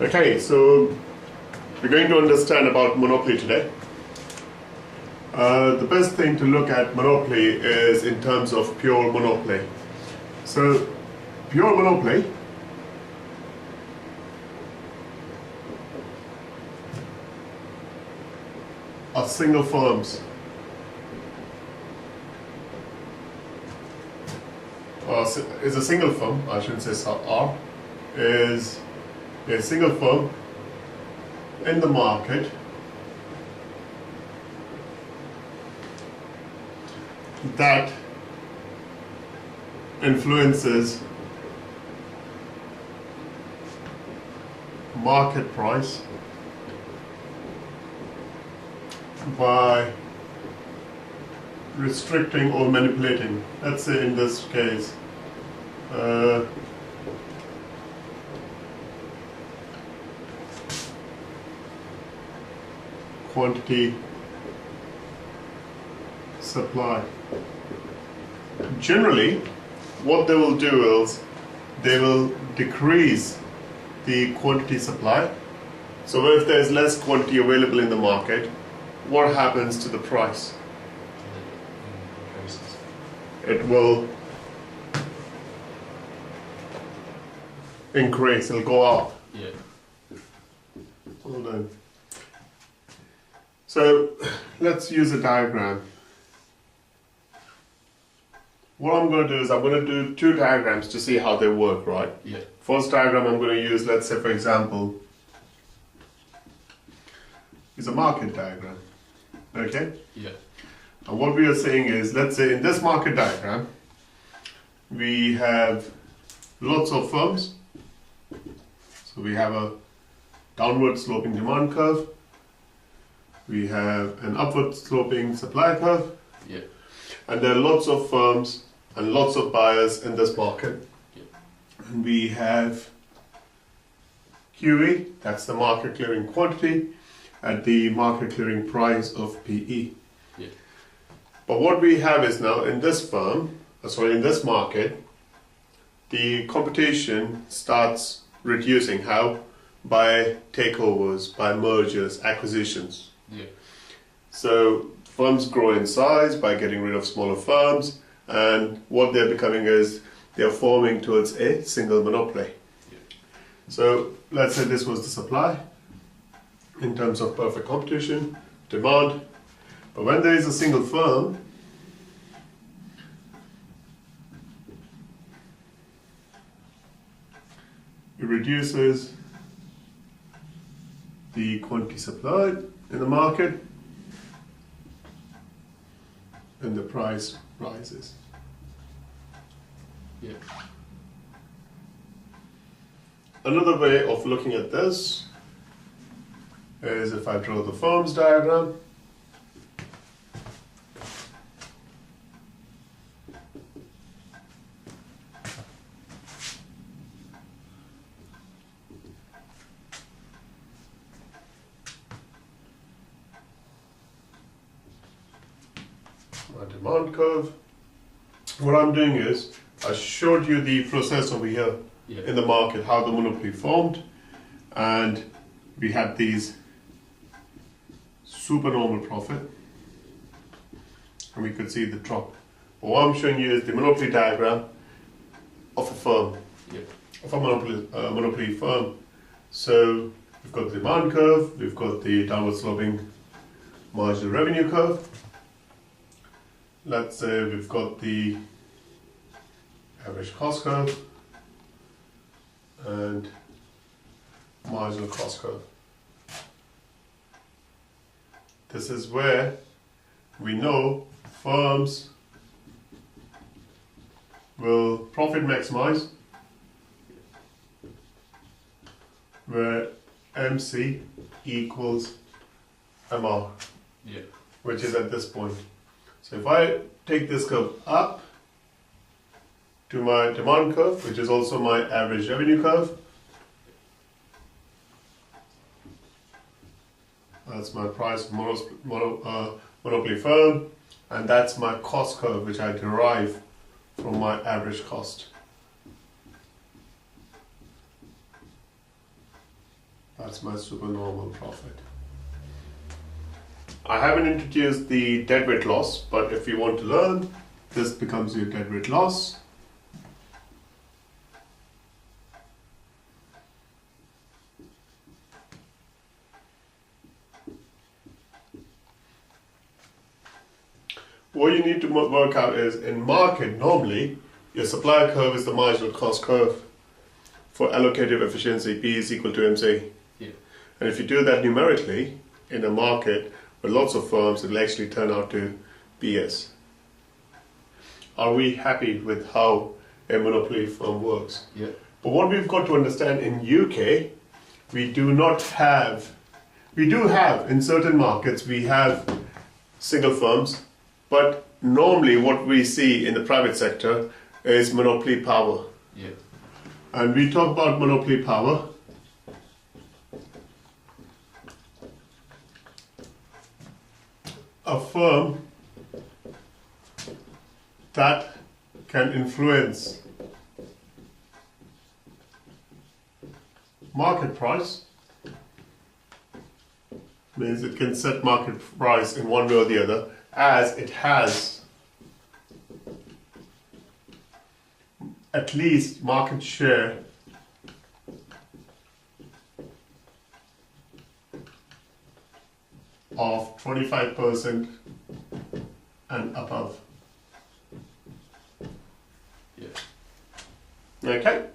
Okay, so we're going to understand about monopoly today. The best thing to look at monopoly is in terms of pure monopoly. So, pure monopoly are single firms. Is a single firm, I shouldn't say are, is a single firm in the market that influences market price by restricting or manipulating. Let's say in this case quantity supply. Generally, what they will do is they will decrease the quantity supply. So if there is less quantity available in the market, what happens to the price? It will increase, it'll go up. Yeah. Hold on. So let's use a diagram. What I'm going to do is I'm going to do two diagrams to see how they work, right? Yeah. First diagram I'm going to use, let's say for example, is a market diagram. Okay? Yeah. And what we are saying is, let's say in this market diagram, we have lots of firms. So we have a downward sloping demand curve. We have an upward sloping supply curve. Yeah. And there are lots of firms and lots of buyers in this market. Yeah. And we have QE, that's the market clearing quantity, at the market clearing price of PE. Yeah. But what we have is now in this in this market, the competition starts reducing. How? By takeovers, by mergers, acquisitions. Yeah. So firms grow in size by getting rid of smaller firms, and what they're becoming is they're forming towards a single monopoly. Yeah. So let's say this was the supply in terms of perfect competition, demand. But when there is a single firm, it reduces the quantity supplied in the market and the price rises. Yeah. Another way of looking at this is if I draw the firms diagram. My demand curve. What I'm doing is I showed you the process over here in the market, how the monopoly formed, and we had these supernormal profit, and we could see the drop. But what I'm showing you is the monopoly diagram of a firm, of a monopoly firm. So we've got the demand curve, we've got the downward sloping marginal revenue curve. Let's say we've got the average cost curve and marginal cost curve. This is where we know firms will profit maximize, where MC equals MR, which is at this point. So if I take this curve up to my demand curve, which is also my average revenue curve, that's my price of monopoly firm, and that's my cost curve, which I derive from my average cost. That's my supernormal profit. I haven't introduced the deadweight loss, but if you want to learn, this becomes your deadweight loss. What you need to work out is, in market, normally, your supplier curve is the marginal cost curve for allocative efficiency, P is equal to MC. Yeah. And if you do that numerically, in a market with lots of firms, it will actually turn out to PS. Are we happy with how a monopoly firm works? Yeah. But what we've got to understand in UK, we do have in certain markets, we have single firms, but normally what we see in the private sector is monopoly power. Yeah. And we talk about monopoly power. A firm that can influence market price, means it can set market price in one way or the other, as it has at least market share of 25% and above. Yeah. Okay?